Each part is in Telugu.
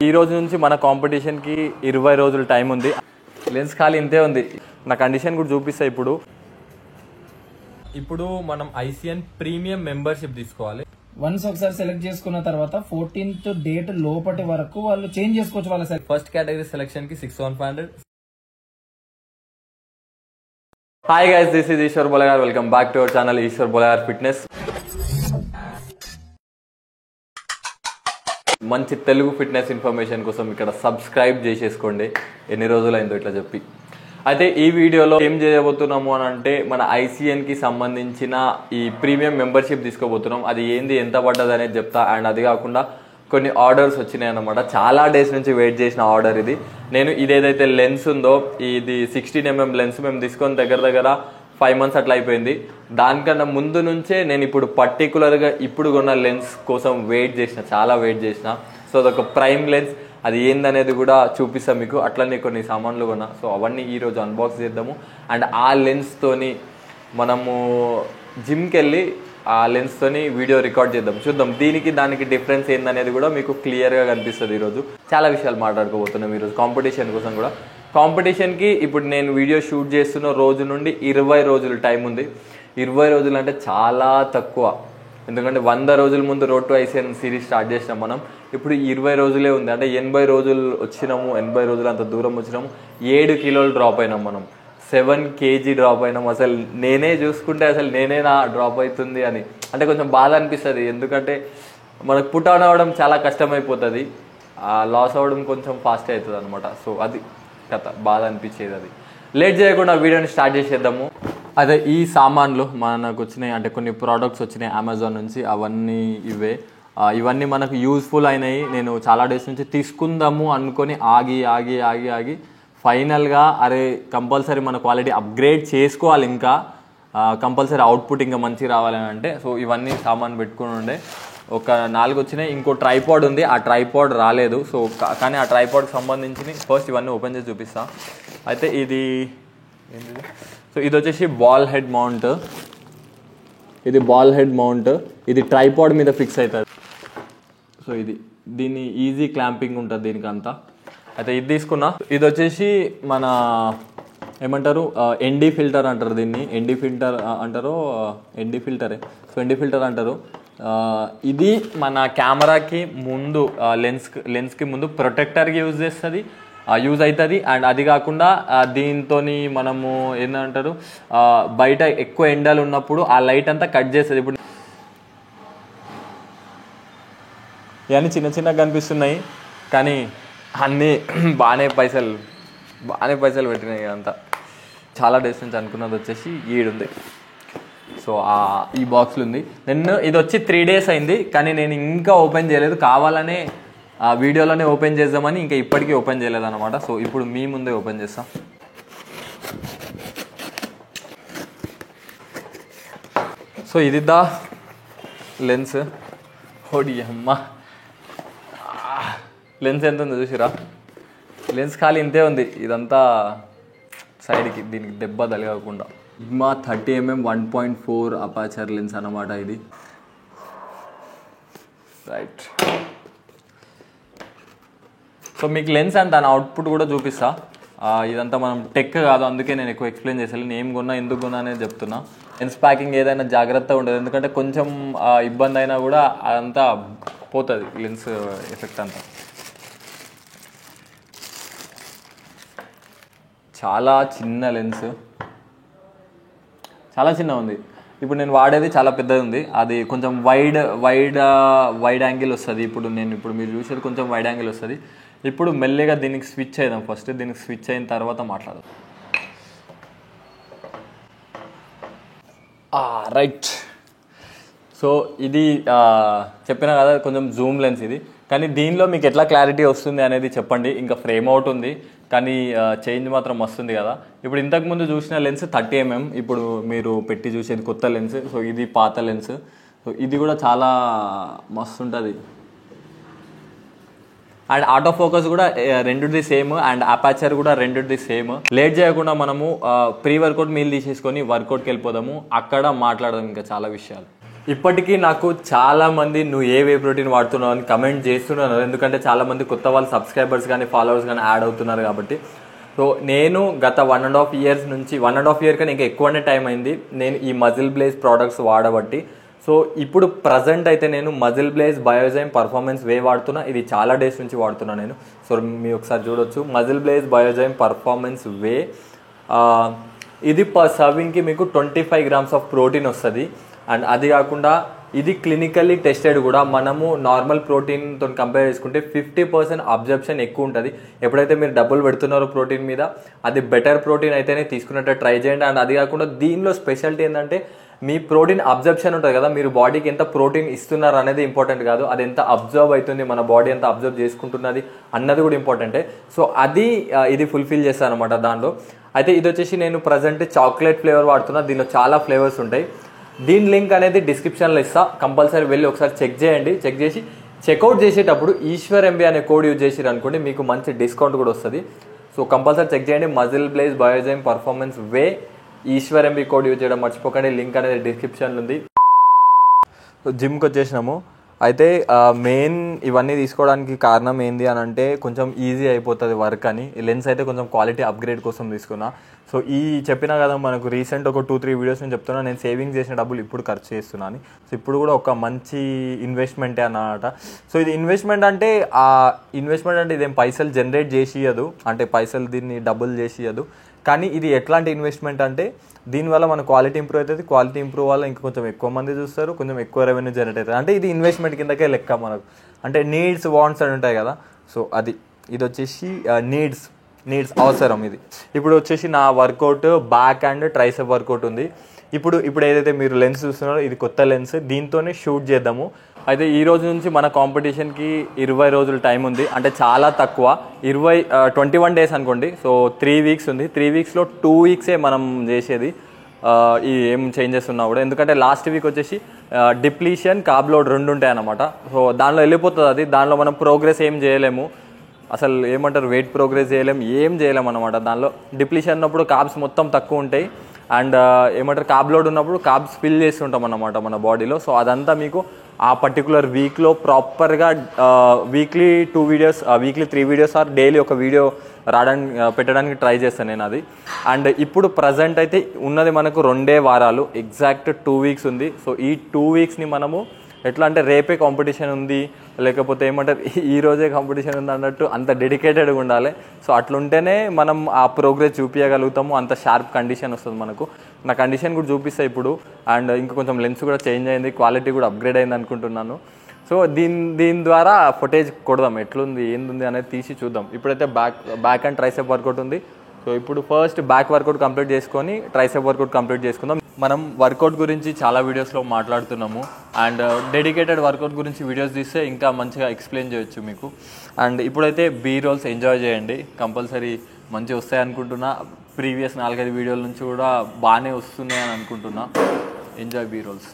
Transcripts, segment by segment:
ఈ రోజు నుంచి మన కాంపిటీషన్కి 20 రోజులు టైం ఉంది. లెన్స్ ఖాళీ ఇంతే ఉంది. నా కండిషన్ కూడా చూపిస్తా. ఇప్పుడు మనం ఐసిఎన్ ప్రీమియం మెంబర్షిప్ తీసుకోవాలి. వన్స్ ఒకసారి సెలెక్ట్ చేసుకున్న తర్వాత 14th డేట్ లోపటి వరకు వాళ్ళు చేంజ్ చేసుకోవచ్చు. వాళ్ళ ఫస్ట్ కేటగిరీ సెలెక్షన్ కి 6,500. Hi guys, this is Eshwar Bolagar. Welcome back to our channel Eshwar Bolagar fitness. మంచి తెలుగు ఫిట్నెస్ ఇన్ఫర్మేషన్ కోసం ఇక్కడ సబ్స్క్రైబ్ చేసేసుకోండి. ఎన్ని రోజులైందో ఇట్లా చెప్పి. అయితే ఈ వీడియోలో ఏం చేయబోతున్నాము అని అంటే, మన ఐసిఎన్కి సంబంధించిన ఈ ప్రీమియం మెంబర్షిప్ తీసుకోబోతున్నాం. అది ఏంది, ఎంత పడ్డది అనేది చెప్తా. అండ్ అది కాకుండా కొన్ని ఆర్డర్స్ వచ్చినాయి అన్నమాట. చాలా డేస్ నుంచి వెయిట్ చేసిన ఆర్డర్ ఇది. నేను ఇదేదైతే లెన్స్ ఉందో, ఇది 16mm లెన్స్ మేము తీసుకొని దగ్గర 5 months అట్లా అయిపోయింది. దానికన్నా ముందు నుంచే నేను ఇప్పుడు పర్టికులర్గా ఇప్పుడు కొన్న లెన్స్ కోసం చాలా వెయిట్ చేసిన. సో అదొక ప్రైమ్ లెన్స్. అది ఏందనేది కూడా చూపిస్తాం మీకు. అట్లనే కొన్ని సామాన్లు కొన్నా. సో అవన్నీ ఈరోజు అన్బాక్స్ చేద్దాము. అండ్ ఆ లెన్స్తోని మనము జిమ్కి వెళ్ళి ఆ లెన్స్తోని వీడియో రికార్డ్ చేద్దాం. చూద్దాం దానికి డిఫరెన్స్ ఏందనేది కూడా మీకు క్లియర్గా కనిపిస్తుంది. ఈరోజు చాలా విషయాలు మాట్లాడుకోబోతున్నాం. ఈరోజు కాంపిటీషన్ కోసం కూడా. కాంపిటీషన్కి ఇప్పుడు నేను వీడియో షూట్ చేస్తున్న రోజు నుండి 20 రోజులు టైం ఉంది. 20 రోజులు అంటే చాలా తక్కువ. ఎందుకంటే 100 రోజుల ముందు road to ICN series start చేసినాం మనం. ఇప్పుడు 20 రోజులే ఉంది. అంటే 80 రోజులు వచ్చినాము. 80 రోజులు అంత దూరం వచ్చినాము. 7 కిలోలు డ్రాప్ అయినాం మనం. 7 kg డ్రాప్ అయినాం. అసలు నేనే చూసుకుంటే నేనే నా డ్రాప్ అవుతుంది అని అంటే కొంచెం బాధ అనిపిస్తుంది. ఎందుకంటే మనకు పుట్ ఆన్ అవ్వడం చాలా కష్టమైపోతుంది, లాస్ అవ్వడం కొంచెం ఫాస్ట్ అవుతుంది అనమాట. సో అది కథ, బాధ అనిపించేది. అది లేట్ చేయకుండా వీడియోని స్టార్ట్ చేసేద్దాము. అదే ఈ సామాన్లు మనకు వచ్చినాయి, అంటే కొన్ని ప్రోడక్ట్స్ వచ్చినాయి అమెజాన్ నుంచి. అవన్నీ ఇవన్నీ మనకు యూజ్ఫుల్ అయినాయి. నేను చాలా డేస్ నుంచి తీసుకుందాము అనుకొని ఆగి ఫైనల్గా కంపల్సరీ మన క్వాలిటీ అప్గ్రేడ్ చేసుకోవాలి. ఇంకా కంపల్సరీ అవుట్పుట్ ఇంకా మంచిగా రావాలని అంటే సో ఇవన్నీ సామాన్ పెట్టుకుని ఉండే. ఒక 4 వచ్చినాయి. ఇంకో ట్రైపాడ్ ఉంది. ఆ ట్రైపాడ్ రాలేదు. సో కానీ ఆ ట్రైపాడ్కి సంబంధించి ఫస్ట్ ఇవన్నీ ఓపెన్ చేసి చూపిస్తా. అయితే ఇది ఏంటిది? సో ఇది వచ్చేసి బాల్ హెడ్ మౌంట్. ఇది ట్రైపాడ్ మీద ఫిక్స్ అవుతుంది. సో దీన్ని ఈజీ క్లాంపింగ్ ఉంటుంది దీనికంతా. అయితే ఇది తీసుకున్నా. ఇది వచ్చేసి మన ఏమంటారు, ఎన్డీ ఫిల్టర్ అంటారు దీన్ని. ఎన్డీ ఫిల్టరే. సో ఎన్డీ ఫిల్టర్ అంటారు. ఇది మన కెమెరాకి ముందు లెన్స్కి ముందు ప్రొటెక్టర్కి యూజ్ అవుతుంది. అండ్ అది కాకుండా దీంతో మనము ఏంటంటారు, బయట ఎక్కువ ఎండలు ఉన్నప్పుడు ఆ లైట్ అంతా కట్ చేస్తుంది. ఇప్పుడు ఇవన్నీ చిన్నగా కనిపిస్తున్నాయి, కానీ అన్నీ బాగానే పైసలు పెట్టినాయి. అంతా చాలా డేస్ నుంచి అనుకున్నది వచ్చేసి ఈడుంది. సో ఈ బాక్స్లో ఉంది. ఇది వచ్చి 3 days అయింది, కానీ నేను ఇంకా ఓపెన్ చేయలేదు. కావాలనే ఆ వీడియోలోనే ఓపెన్ చేద్దామని ఇంకా ఇప్పటికీ ఓపెన్ చేయలేదు అనమాట. సో ఇప్పుడు మీ ముందే ఓపెన్ చేస్తాం. సో ఇది లెన్స్. హోడి అమ్మ, లెన్స్ ఎంత ఉందో చూసిరా. లెన్స్ ఖాళీ ఇంతే ఉంది. ఇదంతా సైడ్కి, దీనికి దెబ్బ తగలకుండా. సిగ్మా 30mm 1.4 అపాచర్ లెన్స్ అన్నమాట ఇది. రైట్. సో మీకు లెన్స్ అండ్ దాని అవుట్పుట్ కూడా చూపిస్తా. ఇదంతా మనం టెక్ కాదు, అందుకే నేను ఎక్కువ ఎక్స్ప్లెయిన్ చేసాను. ఏం కొన్నా, ఎందుకు కొన్నా అనేది చెప్తున్నా. లెన్స్ ప్యాకింగ్ ఏదైనా జాగ్రత్తగా ఉండదు, ఎందుకంటే కొంచెం ఇబ్బంది అయినా కూడా అదంతా పోతుంది, లెన్స్ ఎఫెక్ట్ అంతా. చాలా చిన్న లెన్స్, చాలా చిన్న ఉంది. ఇప్పుడు నేను వాడేది చాలా పెద్దది ఉంది. అది కొంచెం వైడ్ యాంగిల్ వస్తుంది. ఇప్పుడు మీరు చూసేది కొంచెం వైడ్ యాంగిల్ వస్తుంది. ఇప్పుడు మెల్లిగా దీనికి స్విచ్ అయిదాం. ఫస్ట్ దీనికి స్విచ్ అయిన తర్వాత మాట్లాడదాం. రైట్. సో ఇది చెప్పినా కదా, కొంచెం జూమ్ లెన్స్ ఇది. కానీ దీనిలో మీకు ఎట్లా క్లారిటీ వస్తుంది అనేది చెప్పండి. ఇంకా ఫ్రేమ్ అవుట్ ఉంది, కానీ చేంజ్ మాత్రం వస్తుంది కదా. ఇప్పుడు ఇంతకుముందు చూసిన లెన్స్ 30mm, ఇప్పుడు మీరు పెట్టి చూసేది కొత్త లెన్స్. సో ఇది పాత లెన్స్. సో ఇది కూడా చాలా మస్తు ఉంటుంది. అండ్ ఆటో ఫోకస్ కూడా రెండుది సేమ్, అండ్ అపాచర్ కూడా రెండుది సేమ్. లేట్ చేయకుండా మనము ప్రీ వర్కౌట్ మీల్ తీసేసుకొని వర్కౌట్కి వెళ్ళిపోదాము. అక్కడ మాట్లాడదాం ఇంకా చాలా విషయాలు. ఇప్పటికీ నాకు చాలామంది నువ్వు ఏ వే ప్రోటీన్ వాడుతున్నావు అని కమెంట్ చేస్తున్నారు, ఎందుకంటే చాలామంది కొత్త వాళ్ళు సబ్స్క్రైబర్స్ కానీ ఫాలోవర్స్ కానీ యాడ్ అవుతున్నారు కాబట్టి. సో నేను గత 1.5 years నుంచి 1.5 year కన్నా ఇంకా ఎక్కువనే టైం అయింది నేను ఈ మజిల్ బ్లేజ్ ప్రోడక్ట్స్ వాడబట్టి. సో ఇప్పుడు ప్రజెంట్ అయితే నేను మజిల్ బ్లేజ్ బయోజైమ్ పర్ఫార్మెన్స్ వే వాడుతున్నా. ఇది చాలా డేస్ నుంచి వాడుతున్నా నేను. సో మీరు ఒకసారి చూడొచ్చు, మజిల్ బ్లేజ్ బయోజైమ్ పర్ఫార్మెన్స్ వే. ఇది పర్ సర్వింగ్కి మీకు 25 grams ఆఫ్ ప్రోటీన్ వస్తుంది. అండ్ అది కాకుండా ఇది క్లినికల్లీ టెస్టెడ్ కూడా. మనము నార్మల్ ప్రోటీన్తో కంపేర్ చేసుకుంటే 50% అబ్జర్ప్షన్ ఎక్కువ ఉంటుంది. ఎప్పుడైతే మీరు డబ్బులు పెడుతున్నారో ప్రోటీన్ మీద, అది బెటర్ ప్రోటీన్ అయితేనే తీసుకున్నట్టు ట్రై చేయండి. అండ్ అది కాకుండా దీనిలో స్పెషాలిటీ ఏంటంటే మీ ప్రోటీన్ అబ్జర్ప్షన్ ఉంటుంది కదా, మీరు బాడీకి ఎంత ప్రోటీన్ ఇస్తున్నారు అనేది ఇంపార్టెంట్ కాదు, అది ఎంత అబ్జర్వ్ అవుతుంది, మన బాడీ ఎంత అబ్జర్వ్ చేసుకుంటున్నది అన్నది కూడా ఇంపార్టెంటే. సో అది ఇది ఫుల్ఫిల్ చేస్తాను అనమాట దానిలో. అయితే ఇది వచ్చేసి నేను ప్రజెంట్ చాక్లెట్ ఫ్లేవర్ వాడుతున్నా. దీనిలో చాలా ఫ్లేవర్స్ ఉంటాయి. దీని లింక్ అనేది డిస్క్రిప్షన్లో ఇస్తా, కంపల్సరీ వెళ్ళి ఒకసారి చెక్ చేయండి. చెక్ చేసి చెక్అవుట్ చేసేటప్పుడు ఈశ్వర్ ఎంబీ అనే కోడ్ యూజ్ చేసిరు అనుకోండి, మీకు మంచి డిస్కౌంట్ కూడా వస్తుంది. సో కంపల్సరీ చెక్ చేయండి. మజిల్ బ్లేజ్ బయోజైమ్ పర్ఫార్మెన్స్ వే ఈశ్వర్ ఎంబీ కోడ్ యూజ్ చేయడం మర్చిపోకండి. లింక్ అనేది డిస్క్రిప్షన్లో ఉంది. సో జిమ్కి వచ్చేసినాము. అయితే మెయిన్ ఇవన్నీ తీసుకోవడానికి కారణం ఏంది అని అంటే కొంచెం ఈజీ అయిపోతుంది వర్క్ అని. లెన్స్ అయితే కొంచెం క్వాలిటీ అప్గ్రేడ్ కోసం తీసుకున్నా. సో ఈ చెప్పినా కదా మనకు రీసెంట్ ఒక 2-3 వీడియోస్ నేను చెప్తున్నా, నేను సేవింగ్స్ చేసిన డబ్బులు ఇప్పుడు ఖర్చు చేస్తున్నాను. సో ఇప్పుడు కూడా ఒక మంచి ఇన్వెస్ట్మెంటే అన్నమాట. సో ఇది ఇన్వెస్ట్మెంట్ అంటే ఇదేం పైసలు జనరేట్ చేసి ఇవ్వదు, అంటే పైసలు దీన్ని డబ్బులు చేసి ఇవ్వదు. కానీ ఇది ఎట్లాంటి ఇన్వెస్ట్మెంట్ అంటే దీనివల్ల మన క్వాలిటీ ఇంప్రూవ్ అవుతుంది. క్వాలిటీ ఇంప్రూవ్ వల్ల ఇంకా కొంచెం ఎక్కువ మంది చూస్తారు, కొంచెం ఎక్కువ రెవెన్యూ జనరేట్ అవుతుంది. అంటే ఇది ఇన్వెస్ట్మెంట్ కిందకే లెక్క మనకు. అంటే నీడ్స్ వాంట్స్ అని ఉంటాయి కదా, సో ఇది వచ్చేసి నీడ్స్ అవసరం. ఇది ఇప్పుడు వచ్చేసి నా workout back and tricep workout ఉంది. ఇప్పుడు ఏదైతే మీరు లెన్స్ చూస్తున్నారో ఇది కొత్త లెన్స్, దీంతోనే షూట్ చేద్దాము. అయితే ఈ రోజు నుంచి మన కాంపిటీషన్కి 20 రోజులు టైం ఉంది, అంటే చాలా తక్కువ. 21 days అనుకోండి. సో 3 weeks ఉంది. 3 weeksలో 2 weeks మనం చేసేది ఈ ఏం చేంజెస్ ఉన్నా కూడా. ఎందుకంటే లాస్ట్ వీక్ వచ్చేసి డిప్లీషన్ కార్బ్ లోడ్ 2 ఉంటాయి అన్నమాట. సో దానిలో వెళ్ళిపోతుంది అది. దానిలో మనం ప్రోగ్రెస్ ఏం చేయలేము, అసలు ఏమంటారు వెయిట్ ప్రోగ్రెస్ ఏం చేయలేము అనమాట. దానిలో డిప్లీషన్ ఉన్నప్పుడు కార్బ్స్ మొత్తం తక్కువ ఉంటాయి. అండ్ ఏమంటారు కార్బ్ లోడ్ ఉన్నప్పుడు కార్బ్స్ ఫిల్ చేస్తుంటాం అన్నమాట మన బాడీలో. సో అదంతా మీకు ఆ పర్టికులర్ వీక్లో ప్రాపర్గా weekly 2 videos, weekly 3 videos or daily ఒక వీడియో పెట్టడానికి ట్రై చేస్తాను నేను అది. అండ్ ఇప్పుడు ప్రజెంట్ అయితే ఉన్నది మనకు 2 వారాలు, ఎగ్జాక్ట్ 2 weeks ఉంది. సో ఈ 2 weeksని మనము ఎట్లా అంటే రేపే కాంపిటీషన్ ఉంది, లేకపోతే ఏమంటారు ఈ రోజే కాంపిటీషన్ ఉంది అన్నట్టు అంత డెడికేటెడ్గా ఉండాలి. సో అట్లుంటేనే మనం ఆ ప్రోగ్రెస్ చూపించగలుగుతాము, అంత షార్ప్ కండిషన్ వస్తుంది మనకు. నా కండిషన్ కూడా చూపిస్తాయి ఇప్పుడు. అండ్ ఇంకా కొంచెం లెన్స్ కూడా చేంజ్ అయింది, క్వాలిటీ కూడా అప్గ్రేడ్ అయింది అనుకుంటున్నాను. సో దీని ద్వారా ఫుటేజ్ కొడదాం, ఎట్లుంది ఏంది అనేది తీసి చూద్దాం. ఇప్పుడైతే బ్యాక్ అండ్ ట్రైసెప్ వర్కౌట్ ఉంది. సో ఇప్పుడు ఫస్ట్ బ్యాక్ వర్కౌట్ కంప్లీట్ చేసుకొని ట్రైసెప్ వర్కౌట్ కంప్లీట్ చేసుకుందాం. మనం వర్కౌట్ గురించి చాలా వీడియోస్లో మాట్లాడుతున్నాము. అండ్ డెడికేటెడ్ వర్కౌట్ గురించి వీడియోస్ తీస్తే ఇంకా మంచిగా ఎక్స్ప్లెయిన్ చేయొచ్చు మీకు. అండ్ ఇప్పుడైతే బీ రోల్స్ ఎంజాయ్ చేయండి, కంపల్సరీ మంచిగా వస్తాయి అనుకుంటున్నా. ప్రీవియస్ 4-5 వీడియోల నుంచి కూడా బాగానే వస్తున్నాయి అని అనుకుంటున్నా. Enjoy B rolls.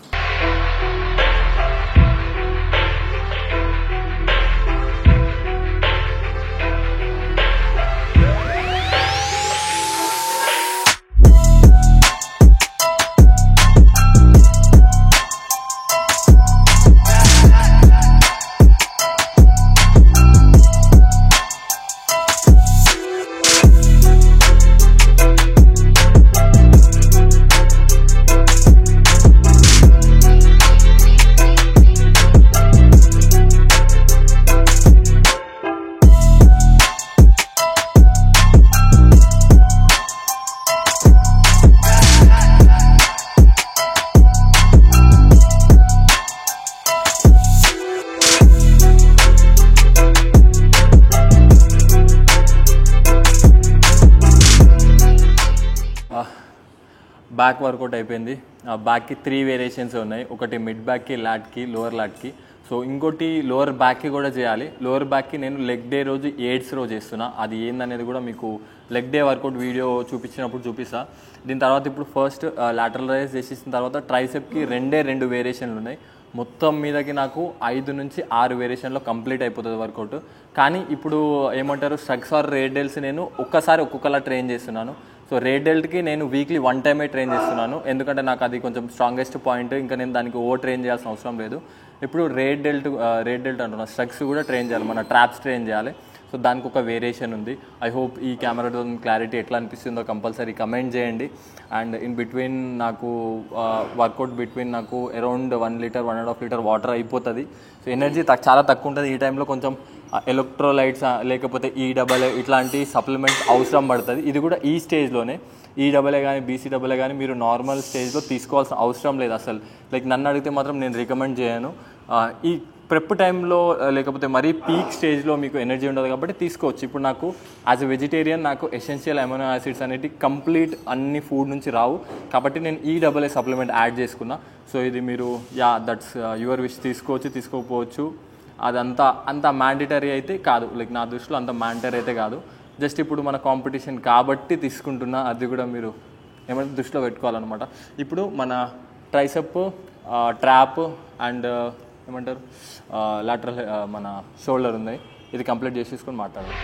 Back workout అయిపోయింది. బ్యాక్కి 3 వేరియేషన్స్ ఉన్నాయి. ఒకటి మిడ్ బ్యాక్కి, లాట్కి, లోవర్ లాట్కి. సో ఇంకోటి లోవర్ బ్యాక్కి కూడా చేయాలి. లోవర్ బ్యాక్కి నేను లెగ్ డే రోజు 8th రోజు చేస్తున్నా. అది ఏందనేది కూడా మీకు లెగ్ డే వర్కౌట్ వీడియో చూపించినప్పుడు చూపిస్తా. దీని తర్వాత ఇప్పుడు ఫస్ట్ లాటరల్ రైజ్ చేసేసిన తర్వాత ట్రైసెప్కి 2 వేరియేషన్లు ఉన్నాయి. మొత్తం మీదకి నాకు 5 నుంచి 6 వేరియేషన్లో కంప్లీట్ అయిపోతుంది వర్కౌట్. కానీ ఇప్పుడు ఏమంటారు స్ట్రగ్స్ ఆర్ రేడియల్స్ నేను ఒక్కసారి ఒక్కొక్కలా ట్రైన్ చేస్తున్నాను. సో రేట్ డెల్ట్కి నేను వీక్లీ 1 టైమే ట్రైన్ చేస్తున్నాను, ఎందుకంటే నాకు అది కొంచెం స్ట్రాంగెస్ట్ పాయింట్. ఇంకా నేను దానికి ఓవర్ ట్రైన్ చేయాల్సిన అవసరం లేదు. ఇప్పుడు రేట్ డెల్ట్ అంటున్నా, స్ట్రక్స్ కూడా ట్రైన్ చేయాలి, మన ట్రాప్స్ ట్రైన్ చేయాలి. సో దానికి ఒక వేరియేషన్ ఉంది. ఐ హోప్ ఈ కెమెరాతో క్లారిటీ ఎట్లా అనిపిస్తుందో కంపల్సరీ కమెంట్ చేయండి. అండ్ ఇన్ బిట్వీన్ నాకు వర్కౌట్ బిట్వీన్ నాకు అరౌండ్ 1 లీటర్ 1.5 లీటర్ వాటర్ అయిపోతుంది. సో ఎనర్జీ చాలా తక్కువ ఉంటుంది. ఈ టైంలో కొంచెం ఎలక్ట్రోలైట్స్ లేకపోతే ఈడబ్ల్యూ ఇట్లాంటి సప్లిమెంట్స్ అవసరం పడుతుంది. ఇది కూడా ఈ స్టేజ్లోనే. ఈడబ్ల్యూ కానీ బీసీడబ్ల్యూ కానీ మీరు నార్మల్ స్టేజ్లో తీసుకోవాల్సిన అవసరం లేదు అసలు. లైక్ నన్ను అడిగితే మాత్రం నేను రికమెండ్ చేయను. ఈ ప్రెప్ టైంలో లేకపోతే మరీ పీక్ స్టేజ్లో మీకు ఎనర్జీ ఉండదు కాబట్టి తీసుకోవచ్చు. ఇప్పుడు నాకు యాజ్ ఎ వెజిటేరియన్ నాకు ఎసెన్షియల్ అమైనో యాసిడ్స్ అనేవి కంప్లీట్ అన్ని ఫుడ్ నుంచి రావు కాబట్టి నేను ఈడబ్ల్యూ సప్లిమెంట్ యాడ్ చేసుకున్నా. సో ఇది మీరు దట్స్ యువర్ విష్, తీసుకోవచ్చు తీసుకోకపోవచ్చు. అంత మ్యాండేటరీ అయితే కాదు, లైక్ నా దృష్టిలో అంత మ్యాండేటరీ అయితే కాదు. జస్ట్ ఇప్పుడు మన కాంపిటీషన్ కాబట్టి తీసుకుంటున్నా, అది కూడా మీరు ఏమంటే దృష్టిలో పెట్టుకోవాలన్నమాట. ఇప్పుడు మన ట్రైసెప్, ట్రాప్ అండ్ ఏమంటారు లాటరల్ మన షోల్డర్ ఉన్నాయి, ఇది కంప్లీట్ చేసేసుకొని మాట్లాడాలి.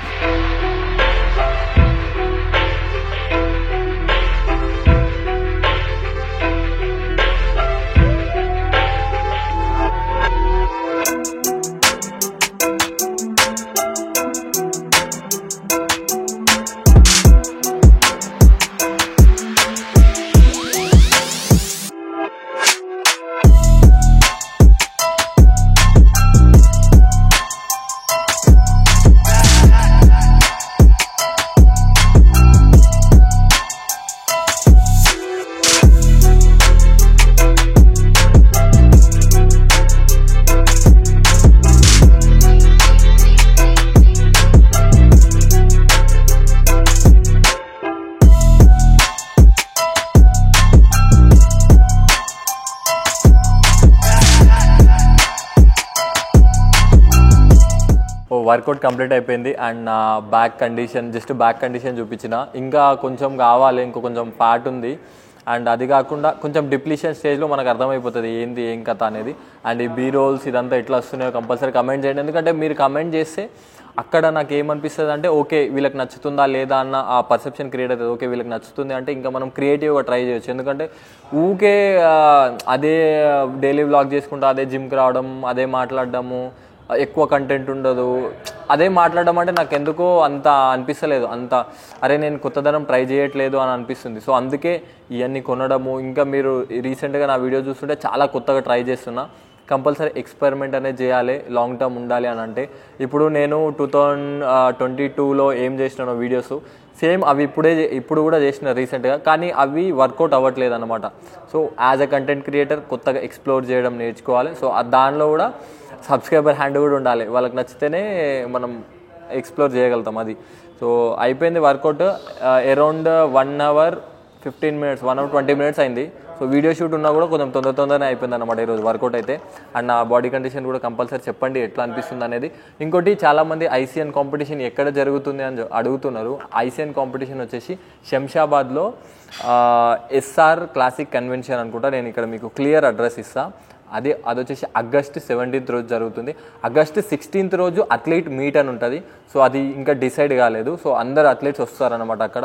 వర్కౌట్ కంప్లీట్ అయిపోయింది. అండ్ నా బ్యాక్ కండిషన్ చూపించిన, ఇంకా కొంచెం కావాలి, ఇంకో కొంచెం ఫ్యాట్ ఉంది. అండ్ అది కాకుండా కొంచెం డిప్లీషన్ స్టేజ్లో మనకు అర్థమైపోతుంది ఏం కథ అనేది. అండ్ ఈ బీ రోల్స్ ఇదంతా ఎట్లా వస్తున్నాయో కంపల్సరీ కమెంట్ చేయండి, ఎందుకంటే మీరు కమెంట్ చేస్తే అక్కడ నాకు ఏమనిపిస్తుంది అంటే ఓకే వీళ్ళకి నచ్చుతుందా లేదా అన్న ఆ పర్సెప్షన్ క్రియేట్ అవుతుంది. ఓకే వీళ్ళకి నచ్చుతుంది అంటే ఇంకా మనం క్రియేటివ్గా ట్రై చేయొచ్చు. ఎందుకంటే ఊకే అదే డైలీ వ్లాగ్ చేసుకుంటూ అదే జిమ్కి రావడం, అదే మాట్లాడడము, ఎక్కువ కంటెంట్ ఉండదు, అదే మాట్లాడడం అంటే నాకు ఎందుకో అంత అనిపిస్తలేదు. అరే నేను కొత్తదనం ట్రై చేయట్లేదు అని అనిపిస్తుంది. సో అందుకే ఇవన్నీ కొనడము. ఇంకా మీరు రీసెంట్గా నా వీడియో చూస్తుంటే చాలా కొత్తగా ట్రై చేస్తున్నా. కంపల్సరీ ఎక్స్పెరిమెంట్ అనేది చేయాలి, లాంగ్ టర్మ్ ఉండాలి అని అంటే. ఇప్పుడు నేను 2022లో ఏం చేసినానో వీడియోస్ సేమ్ అవి ఇప్పుడు కూడా చేసిన రీసెంట్గా, కానీ అవి వర్కౌట్ అవ్వట్లేదు అనమాట. So as a content creator కొత్తగా ఎక్స్ప్లోర్ చేయడం నేర్చుకోవాలి. సో దానిలో కూడా సబ్స్క్రైబర్ హ్యాండ్ కూడా ఉండాలి, వాళ్ళకి నచ్చితేనే మనం ఎక్స్ప్లోర్ చేయగలుగుతాం అది. సో అయిపోయింది workout, around 1 hour 15 minutes 1 hour 20 minutes అయింది. సో వీడియో షూట్ ఉన్నా కూడా కొంచెం తొందరనే అయిపోయింది అనమాట ఈరోజు వర్కౌట్ అయితే. అండ్ నా బాడీ కండిషన్ కూడా కంపల్సరీ చెప్పండి ఎట్లా అనిపిస్తుంది అనేది. ఇంకోటి చాలామంది ఐసీఎన్ కాంపిటీషన్ ఎక్కడ జరుగుతుంది అని అడుగుతున్నారు. ఐసీఎన్ కాంపిటీషన్ వచ్చేసి శంషాబాద్లో ఎస్ఆర్ క్లాసిక్ కన్వెన్షన్ అనుకుంటా. నేను ఇక్కడ మీకు క్లియర్ అడ్రస్ ఇస్తాను. అది వచ్చేసి August 17th రోజు జరుగుతుంది. August 16th రోజు అథ్లీట్ మీట్ అని ఉంటుంది. సో అది ఇంకా డిసైడ్ కాలేదు. సో అందరు అథ్లీట్స్ వస్తారనమాట అక్కడ.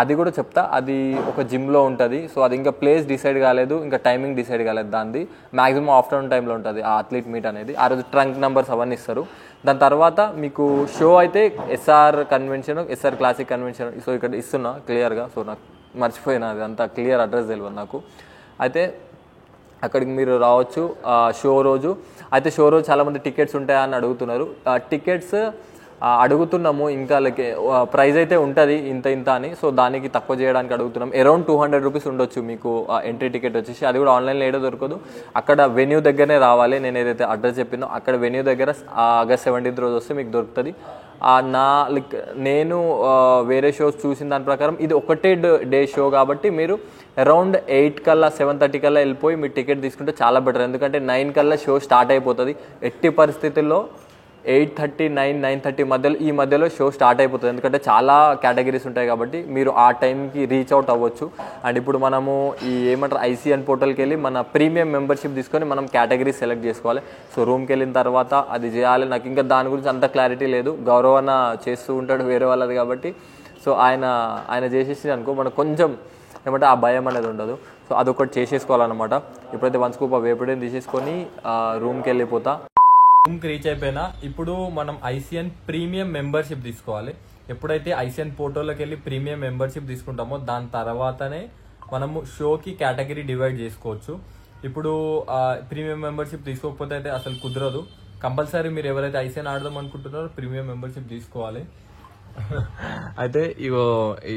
అది కూడా చెప్తా, అది ఒక జిమ్లో ఉంటుంది. సో అది ఇంకా ప్లేస్ డిసైడ్ కాలేదు, ఇంకా టైమింగ్ డిసైడ్ కాలేదు. దాన్ని మ్యాక్సిమం ఆఫ్టర్నూన్ టైంలో ఉంటుంది ఆ అథ్లీట్ మీట్ అనేది. ఆ రోజు ట్రంక్ నెంబర్స్ అవన్నీ ఇస్తారు. దాని తర్వాత మీకు షో అయితే ఎస్ఆర్ క్లాసిక్ కన్వెన్షన్. సో ఇక్కడ ఇస్తున్నా క్లియర్గా. సో నాకు మర్చిపోయినా, అది అంతా క్లియర్ అడ్రస్ తెలియదు నాకు. అయితే అక్కడికి మీరు రావచ్చు షో రోజు. అయితే షో రోజు చాలామంది టికెట్స్ ఉంటాయా అని అడుగుతున్నారు. టికెట్స్ అడుగుతున్నాము, ఇంకా లైక్ ప్రైస్ అయితే ఉంటుంది ఇంత అని. సో దానికి తక్కువ చేయడానికి అడుగుతున్నాం. అరౌండ్ 200 రూపీస్ ఉండొచ్చు మీకు ఎంట్రీ టికెట్ వచ్చేసి. అది కూడా ఆన్లైన్లో ఏదో దొరకదు, అక్కడ వెన్యూ దగ్గరనే రావాలి. నేను ఏదైతే అడ్రస్ చెప్పినో అక్కడ వెన్యూ దగ్గర August 17th రోజు వస్తే మీకు దొరుకుతుంది. నేను వేరే షోస్ చూసిన దాని ప్రకారం ఇది ఒకటే డే షో కాబట్టి మీరు అరౌండ్ 8 కల్లా 7:30 కల్లా వెళ్ళిపోయి మీ టికెట్ తీసుకుంటే చాలా బెటర్. ఎందుకంటే 9 కల్లా షో స్టార్ట్ అయిపోతుంది. ఎట్టి పరిస్థితుల్లో 8:30 9:30 ఈ మధ్యలో షో స్టార్ట్ అయిపోతుంది. ఎందుకంటే చాలా కేటగిరీస్ ఉంటాయి కాబట్టి మీరు ఆ టైంకి రీచ్ అవుట్ అవ్వచ్చు. అండ్ ఇప్పుడు మనము ఐసీఎన్ పోర్టల్కి వెళ్ళి మన ప్రీమియం మెంబర్షిప్ తీసుకొని మనం కేటగిరీ సెలెక్ట్ చేసుకోవాలి. సో రూమ్కి వెళ్ళిన తర్వాత అది చేయాలి. నాకు ఇంకా దాని గురించి అంత క్లారిటీ లేదు, గౌరవన చేస్తూ ఉంటాడు వేరే వాళ్ళది కాబట్టి. సో ఆయన చేసేసి అనుకో మనకు కొంచెం ఏమంటే ఆ భయం అనేది ఉండదు. సో అదొకటి చేసేసుకోవాలన్నమాట. ఇప్పుడైతే 1 స్కూప్ ఆఫ్ వేపుడేం తీసేసుకొని రూమ్కి వెళ్ళిపోతా. రూమ్కి రీచ్ అయిపోయినా ఇప్పుడు మనం ICN ప్రీమియం మెంబర్షిప్ తీసుకోవాలి. ఎప్పుడైతే ICN పోర్టల్లోకి వెళ్ళి ప్రీమియం మెంబర్షిప్ తీసుకుంటామో దాని తర్వాతనే మనము షోకి కేటగిరీ డివైడ్ చేసుకోవచ్చు. ఇప్పుడు ప్రీమియం మెంబర్షిప్ తీసుకోకపోతే అయితే అసలు కుదరదు. కంపల్సరీ మీరు ఎవరైతే ICN ఆడదాం అనుకుంటున్నారో ప్రీమియం మెంబర్షిప్ తీసుకోవాలి. అయితే ఇగో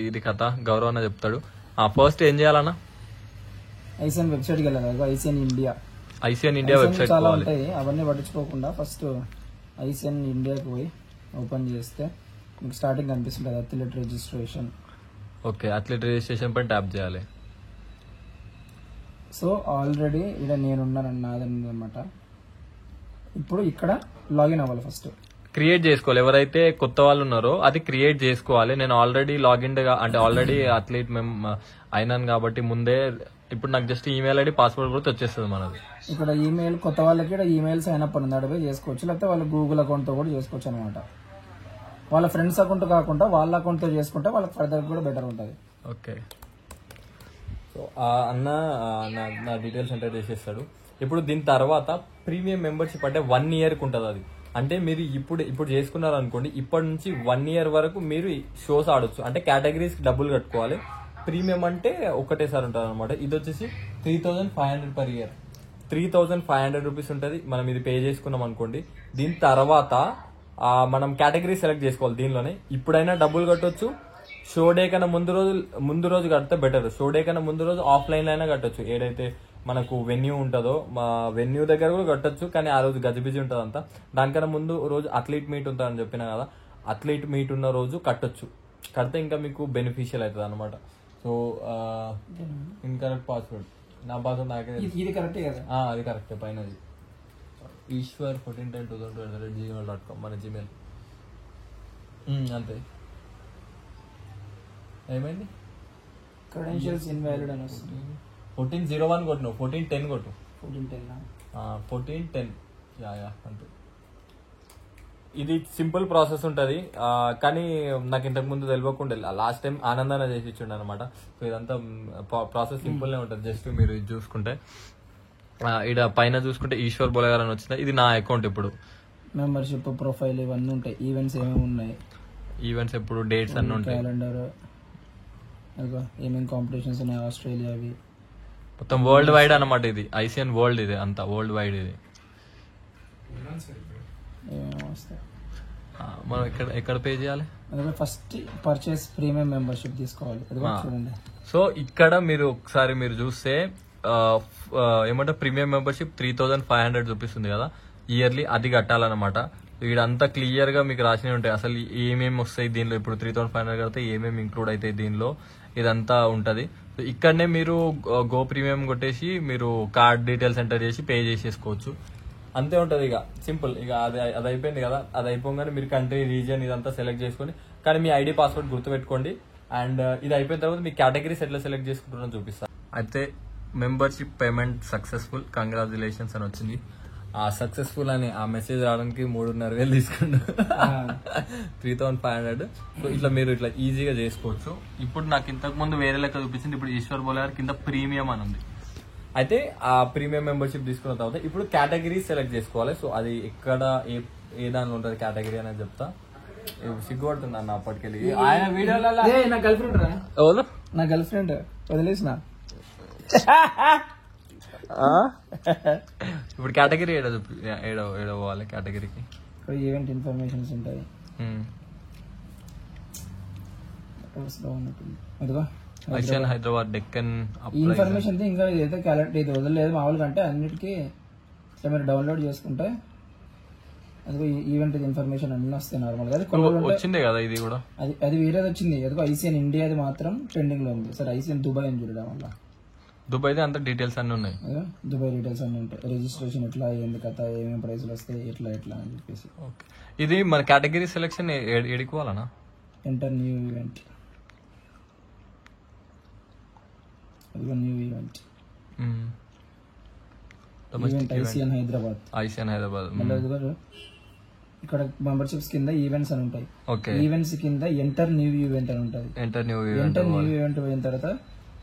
ఇది కథ గౌరవ్ అన్న చెప్తాడు. ఫస్ట్ ఏం చేయాలన్నా? ICN వెబ్సైట్కి వెళ్ళాలి. ICN ఇండియా వెబ్సైట్ చాలా ఉంటాయి, అవన్నీ పట్టించుకోకుండా ఫస్ట్ ICN ఇండియాకి పోయి ఓపెన్ చేస్తే మీకు స్టార్టింగ్ కనిపిస్తుంది athlete registration. Okay, athlete registration పైన ట్యాప్ చేయాలి. సో ఆల్రెడీ ఇక్కడ నేనున్నాను నాదన్నమాట. ఇప్పుడు ఇక్కడ లాగిన్ అవ్వాలి. ఫస్ట్ క్రియేట్ చేసుకోవాలి. ఎవరైతే కొత్త వాళ్ళు ఉన్నారో అది క్రియేట్ చేసుకోవాలి. నేను ఆల్రెడీ లాగిన్ అంటే ఆల్రెడీ అథ్లీట్ అయినాను కాబట్టి ముందే ఇప్పుడు నాకు జస్ట్ ఈమెయిల్ ఐడి పాస్వర్డ్ కూడా వచ్చేస్తుంది మనది. ఇక్కడ ఈమెయిల్ కొత్త వాళ్ళకి ఇక్కడ ఈమెయిల్ సైన్ అప్ ఉంది, అడిపోయి చేసుకోవచ్చు. లేకపోతే వాళ్ళ గూగుల్ అకౌంట్ తో కూడా చేసుకోవచ్చు అనమాట. వాళ్ళ ఫ్రెండ్స్ అకౌంట్ కాకుండా వాళ్ళ అకౌంట్ తో చేసుకుంటే వాళ్ళకి ఫర్దర్ కూడా బెటర్ ఉంటుంది. ఓకే, సో అన్న నా డీటెయిల్స్ ఎంటర్ చేసేస్తాడు. ఇప్పుడు దీని తర్వాత ప్రీమియం మెంబర్షిప్ అంటే 1 yearకి ఉంటుంది. అది అంటే మీరు ఇప్పుడు చేసుకున్నారు అనుకోండి, ఇప్పటి నుంచి 1 year వరకు మీరు షోస్ ఆడొచ్చు. అంటే కేటగిరీస్ డబ్బులు కట్టుకోవాలి. ప్రీమియం అంటే ఒకటేసారి ఉంటుంది అనమాట. ఇది వచ్చేసి 3500 per year, 3500 రూపీస్ ఉంటుంది. మనం ఇది పే చేసుకున్నాం అనుకోండి. దీని తర్వాత మనం కేటగిరీ సెలెక్ట్ చేసుకోవాలి. దీనిలోనే ఇప్పుడైనా డబ్బులు కట్టొచ్చు. షో డే కన్నా ముందు రోజు కడితే బెటర్. షో డే కన్నా ముందు రోజు ఆఫ్లైన్ అయినా కట్టొచ్చు. ఏదైతే మనకు వెన్యూ ఉంటుందో మా వెన్యూ దగ్గర కూడా కట్టొచ్చు. కానీ ఆ రోజు గజిబిజి ఉంటుంది అంతా. దానికన్నా ముందు రోజు అథ్లీట్ మీట్ ఉంటుందని చెప్పినా కదా, అథ్లీట్ మీట్ ఉన్న రోజు కట్టొచ్చు. కడితే ఇంకా మీకు బెనిఫిషియల్ అవుతుంది అనమాట. సో ఇన్కరెక్ట్ పాస్వర్డ్, నా పాస్వర్డ్ నాకే ఇది కరెక్టే కదా? అది కరెక్టే. పైన ఈశ్వర్ 141020@gmail.com మన జీమెయిల్. అంతే. ఏమైంది? క్రెడెన్షియల్స్ ఇన్వాలిడ్ అని వస్తుంది. 1401 కొట్టు, 1410 కొట్టు. 1410 యా అంతే. ఇది సింపుల్ ప్రాసెస్ ఉంటుంది. కానీ నాకు ఇంతకు ముందు తెలియకుండా లాస్ట్ టైం ఆనందాన చేసి ఇచ్చిండు అనమాట. సో ఇదంతా ప్రాసెస్ సింపుల్నే ఉంటుంది. జస్ట్ మీరు ఇది చూసుకుంటే ఇక్కడ పైన చూసుకుంటే ఈశ్వర్ బోలే గారు అని వచ్చింది. ఇది నా అకౌంట్. ఇప్పుడు మెంబర్షిప్ ప్రొఫైల్ ఇవన్నీ ఉంటాయి. ఈవెంట్స్ ఏమేమి ఉన్నాయి, ఈవెంట్స్ ఎప్పుడు డేట్స్ అన్ని ఉంటాయి. క్యాలెండర్, ఏమేమి కాంపిటీషన్స్ ఉన్నాయి, ఆస్ట్రేలియా అవి మొత్తం వరల్డ్ వైడ్ అనమాట. ఇది ICN వరల్డ్, ఇది అంతా వరల్డ్ వైడ్. ఇది మనం ఎక్కడ పే చేయాలి? ఫస్ట్ పర్చేస్ ప్రీమియం మెంబర్షిప్ తీసుకోవాలి. చూడండి. సో ఇక్కడ మీరు ఒకసారి మీరు చూస్తే ఏమంటారు ప్రీమియం మెంబర్షిప్ 3500 చూపిస్తుంది కదా ఇయర్లీ, అది కట్టాలన్నమాట. వీడంతా క్లియర్ గా మీకు రాసినవి ఉంటాయి. అసలు ఏమేమి వస్తాయి దీనిలో. ఇప్పుడు 3500 కడితే ఏమేమి ఇంక్లూడ్ అవుతాయి దీనిలో, ఇదంతా ఉంటది. ఇక్కడనే మీరు గో ప్రీమియం కొట్టేసి మీరు కార్డ్ డీటెయిల్స్ ఎంటర్ చేసి పే చేసేసుకోవచ్చు. అంతే ఉంటది. ఇక సింపుల్. ఇక అది అయిపోయింది కదా. అది అయిపోగానే మీరు కంట్రీ, రీజియన్ ఇదంతా సెలెక్ట్ చేసుకొని, కానీ మీ ఐడి పాస్వర్డ్ గుర్తుపెట్టుకోండి. అండ్ ఇది అయిపోయిన తర్వాత మీ కేటగిరీస్ ఎట్లా సెలెక్ట్ చేసుకుంటున్నా చూపిస్తాను. అయితే మెంబర్షిప్ పేమెంట్ సక్సెస్ఫుల్, కంగ్రాచులేషన్స్ అని వచ్చింది. ఆ సక్సెస్ఫుల్ అని ఆ మెసేజ్ రావడానికి 3500 తీసుకుంటా. 3500. సో ఇట్లా మీరు ఇట్లా ఈజీగా చేసుకోవచ్చు. ఇప్పుడు నాకు ఇంతకు ముందు వేరే లెక్క చూపించింది. ఇప్పుడు ఈశ్వర్ బోలే గారి కింద ప్రీమియం అని ఉంది. అయితే ఆ ప్రీమియం మెంబర్షిప్ తీసుకున్న తర్వాత ఇప్పుడు కేటగిరీ సెలెక్ట్ చేసుకోవాలి. సో అది ఎక్కడ ఏ దానిలో ఉంటుంది కేటగిరీ అనేది చెప్తా. సిగ్గుపడుతుంది అన్న అప్పటికెళ్ళి. ఆయన వీడియోలలో నా గర్ల్ ఫ్రెండ్ రా, నా గర్ల్ ఫ్రెండ్ వదిలేసిన. ఇప్పుడు కేటగిరీ ఏడో పోవాలి. కేటగిరీకి ఈవెంట్ ఇన్ఫర్మేషన్స్ ఉంటాయి. ICN హైదరాబాద్ డెక్కన్ ఈ ఇన్ఫర్మేషన్ ఇంకా ఇదైతే క్యాలెండర్ ఇది వదలలేదు మామూలుగా. అంటే అన్నిటికీ ఇట్లా మీరు డౌన్లోడ్ చేసుకుంటే అదిగో ఈవెంట్ ఇన్ఫర్మేషన్ అన్ని వస్తాయి నార్మల్ గా. వచ్చింది కదా ఇది కూడా. అది వేరేది వచ్చింది. అదిగో ICN ఇండియాది మాత్రం పెండింగ్ లో ఉంది. సరే ICN దుబాయ్ అని చూడడం వల్ల దుబాయ్ అంత డీటెయిల్స్ అన్ని ఉన్నాయి. దుబాయ్ డీటెయిల్స్ అన్ని ఉంటాయి. రిజిస్ట్రేషన్ ఎట్లా, ఏంది కథ, ఏమేమి ప్రైస్లు వస్తాయి, ఎట్లా అని చెప్పేసి. ఇది మన కేటగిరీ సెలెక్షన్ ఎడుకోవాలనా? Enter new event. New event event ICN Hyderabad. ICN Hyderabad. ఇక్కడ మెంబర్షిప్స్ కింద ఈవెంట్స్ అని ఉంటాయి. ఓకే, ఈవెంట్స్ కింద ఎంటర్ న్యూ ఈవెంట్ అని ఉంటుంది. ఎంటర్ న్యూ ఈవెంట్ పోయిన తర్వాత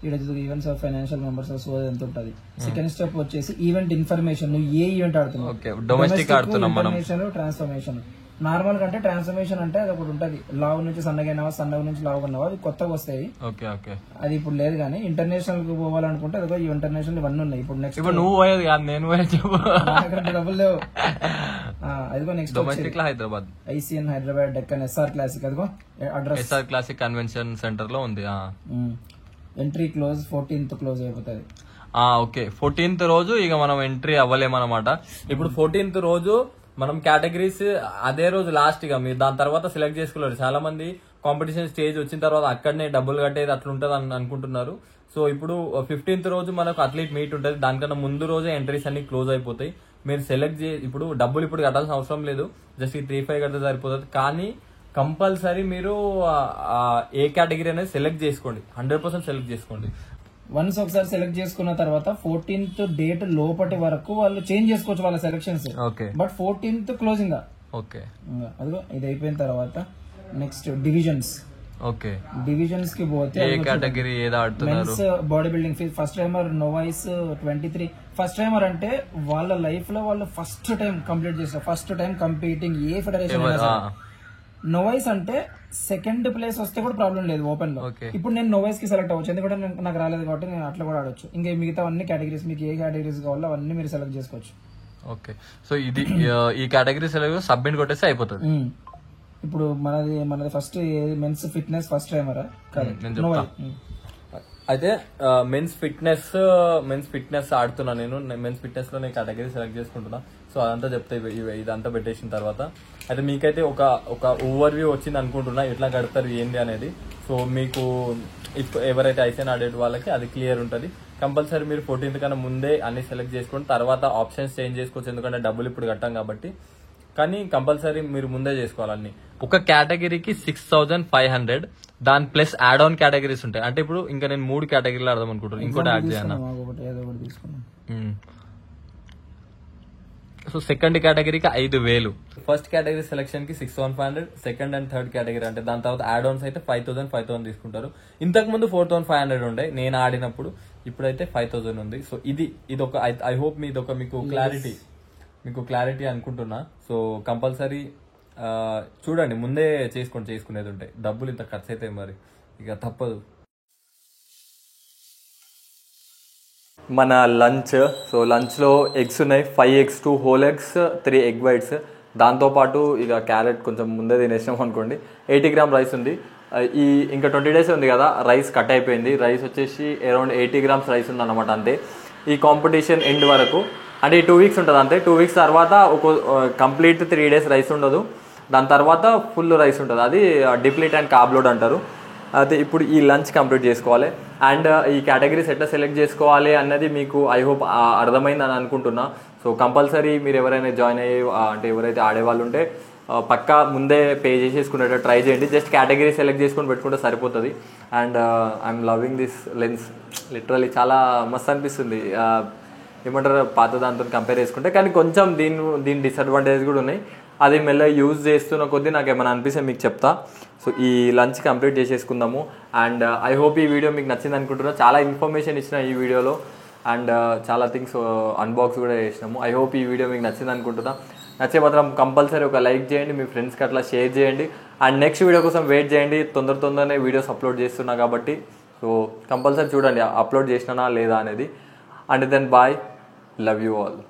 ఇక్కడ events of financial members so ఎంత ఉంటుంది. సెకండ్ స్టెప్ వచ్చేసి ఈవెంట్ ఇన్ఫర్మేషన్. నువ్వు ఏ ఈవెంట్ ఆడుతున్నావు, డొమెస్టిక్ ఇన్ఫర్మేషన్, ట్రాన్స్ఫర్మేషన్. నార్మల్ గా అంటే ట్రాన్స్ఫర్మేషన్ అంటే అది ఒకటి ఉంటుంది, లావు నుంచి సన్నగైనావా, సన్నగ నుంచి లావు ఉన్నావా, అవి కొత్తగా వస్తాయి. అది ఇప్పుడు లేదు. కానీ ఇంటర్నేషనల్ కు పోవాలనుకుంటే అదిగో ఈ ఇంటర్నేషనల్ ఇవన్నీ ఉన్నాయి. ఇప్పుడు నెక్స్ట్ నువ్వు పోయేది కాదు, నేను డబ్బులు లేవు. అదిగో next Hyderabad ICN Hyderabad Deccan SR classic. అదిగో address SR classic convention centre లో ఉంది. ఎంట్రీ క్లోజ్ 14th క్లోజ్ అయిపోతుంది. ఓకే, 14th రోజు ఇక మనం ఎంట్రీ అవ్వలేమన్నమాట. ఇప్పుడు 14th రోజు మనం కేటగిరీస్ అదే రోజు లాస్ట్ గా మీరు దాని తర్వాత సెలెక్ట్ చేసుకోలేరు. చాలా మంది కాంపిటీషన్ స్టేజ్ వచ్చిన తర్వాత అక్కడనే డబ్బులు కట్టేది అట్లుంటది అని అనుకుంటున్నారు. సో ఇప్పుడు 15th రోజు మనకు అథ్లీట్ మీట్ ఉంటుంది. దానికన్నా ముందు రోజే ఎంట్రీస్ అన్ని క్లోజ్ అయిపోతాయి. మీరు సెలెక్ట్ ఇప్పుడు డబ్బులు ఇప్పుడు కట్టాల్సిన అవసరం లేదు, జస్ట్ ఈ 3-5 కడితే సరిపోతుంది. కానీ కంపల్సరీ మీరు ఏ కేటగిరీ అనేది సెలెక్ట్ చేసుకోండి, 100% సెలెక్ట్ చేసుకోండి. వన్స్ ఒకసారి సెలెక్ట్ చేసుకున్న తర్వాత 14th డేట్ లోపటి వరకు వాళ్ళు చేంజ్ చేసుకోవచ్చు వాళ్ళ సెలెక్షన్స్. But 14th closing. అదిగో ఇది అయిపోయిన తర్వాత నెక్స్ట్ డివిజన్స్. డివిజన్స్ కి పోతే men's body building first timer novice 23. First timer అంటే వాళ్ళ లైఫ్ లో వాళ్ళు ఫస్ట్ టైం కంప్లీట్ చేస్తారు, first time competing a federation. Novice అంటే సెకండ్ ప్లేస్ వస్తే కూడా ప్రాబ్లం లేదు ఓపెన్ లో. ఇప్పుడు నేను నోవైస్ కి సెలెక్ట్ అవ్వచ్చు, ఎందుకంటే నాకు రాలేదు కాబట్టి నేను అట్లా కూడా ఆడొచ్చు. ఇంకా మిగతా అన్ని కేటగిరీస్ మీకు ఏ కేటగిరీస్ కావాలో అవన్నీ మీరు సెలెక్ట్ చేసుకోవచ్చు. ఓకే, సో ఇది ఈ కేటగిరీ సెలెక్ట్ సబ్మిట్ కొట్టేస్తే అయిపోతుంది. ఇప్పుడు మనది ఫస్ట్ మెన్స్ ఫిట్నెస్ ఫస్ట్ టైమరా అయితే మెన్స్ ఫిట్నెస్ ఆడుతున్నా నేను. మెన్స్ ఫిట్నెస్ లో నేను కేటగిరీ సెలెక్ట్ చేసుకుంటున్నా. సో అదంతా చెప్తా ఇదంతా పెట్టేసిన తర్వాత అయితే మీకైతే ఒక ఓవర్ వ్యూ వచ్చింది అనుకుంటున్నా, ఎట్లా కడతారు ఏంది అనేది. సో మీకు ఎవరైతే ఐసీఎన్ ఆడే వాళ్ళకి అది క్లియర్ ఉంటుంది. కంపల్సరీ మీరు 14th కన్నా ముందే అన్ని సెలెక్ట్ చేసుకుని తర్వాత ఆప్షన్స్ చేంజ్ చేసుకోవచ్చు, ఎందుకంటే డబ్బులు ఇప్పుడు కట్టాం కాబట్టి. కానీ కంపల్సరీ మీరు ముందే చేసుకోవాలన్నీ. ఒక కేటగిరీకి 6500, దాని ప్లస్ యాడ్ ఆన్ కేటగిరీస్ ఉంటాయి. అంటే ఇప్పుడు ఇంకా నేను 3 కేటగిరీలు ఆడదాం అనుకుంటున్నాను, ఇంకోటి యాడ్ చేయను. సో సెకండ్ కేటగిరీకి 5000, ఫస్ట్ కేటగిరీ సెలెక్షన్ కి 6500, సెకండ్ అండ్ థర్డ్ కేటగిరీ అంటే దాని తర్వాత యాడ్ ఆన్స్ అయితే 5000 తీసుకుంటారు. ఇంతకు ముందు 4500 ఉండే నేను ఆడినప్పుడు, ఇప్పుడైతే 5000 ఉంది. సో ఇది ఒక ఐ హోప్ మీకు క్లారిటీ అనుకుంటున్నా. సో కంపల్సరీ చూడండి, ముందే చేసుకునేది ఉంటాయి. డబ్బులు ఇంత ఖర్చు అవుతాయి, మరి ఇక తప్పదు. మన లంచ్, సో లంచ్లో ఎగ్స్ ఉన్నాయి, 5 eggs, 2 whole eggs, 3 egg whites. దాంతోపాటు ఇక క్యారెట్ కొంచెం ముందే తినేసినాం అనుకోండి. 80 grams రైస్ ఉంది. ఇంకా 20 days ఉంది కదా, రైస్ కట్ అయిపోయింది. రైస్ వచ్చేసి అరౌండ్ 80 grams రైస్ ఉంది అన్నమాట. అంతే ఈ కాంపిటీషన్ ఎండ్ వరకు, అంటే ఈ 2 weeks ఉంటుంది అంతే. 2 weeks తర్వాత ఒక కంప్లీట్ 3 days రైస్ ఉండదు, దాని తర్వాత ఫుల్ రైస్ ఉంటుంది. అది డిప్లీట్ అండ్ కార్బ్ లోడ్ అంటారు. అయితే ఇప్పుడు ఈ లంచ్ కంప్లీట్ చేసుకోవాలి. అండ్ ఈ కేటగిరీస్ ఎట్లా సెలెక్ట్ చేసుకోవాలి అన్నది మీకు ఐ హోప్ అర్థమైందని అనుకుంటున్నా. సో కంపల్సరీ మీరు ఎవరైనా జాయిన్ అయ్యే అంటే ఎవరైతే ఆడేవాళ్ళు ఉంటే పక్కా ముందే పే చేసేసుకునేటట్టు ట్రై చేయండి. జస్ట్ కేటగిరీ సెలెక్ట్ చేసుకుని పెట్టుకుంటే సరిపోతుంది. And I'm loving this lens, literally చాలా మస్తు అనిపిస్తుంది. ఏమంటారు, పాత దాంతో కంపేర్ చేసుకుంటే. కానీ కొంచెం దీని డిసడ్వాంటేజ్ కూడా ఉన్నాయి. అది మెల్లగా యూజ్ చేస్తున్న కొద్దీ నాకు ఏమైనా అనిపిస్తే మీకు చెప్తా. సో ఈ లంచ్ కంప్లీట్ చేసేసుకుందాము. అండ్ ఐ హోప్ ఈ వీడియో మీకు నచ్చింది అనుకుంటున్నా. చాలా ఇన్ఫర్మేషన్ ఇచ్చిన ఈ వీడియోలో, అండ్ చాలా థింగ్స్ అన్బాక్స్ కూడా చేసినాము. ఐ హోప్ ఈ వీడియో మీకు నచ్చింది అనుకుంటున్నా. నచ్చే మాత్రం కంపల్సరీ ఒక లైక్ చేయండి, మీ ఫ్రెండ్స్కి అట్లా షేర్ చేయండి. అండ్ నెక్స్ట్ వీడియో కోసం వెయిట్ చేయండి. తొందరనే వీడియోస్ అప్లోడ్ చేస్తున్నా కాబట్టి సో కంపల్సరీ చూడండి అప్లోడ్ చేసినా లేదా అనేది. And then bye, love you all.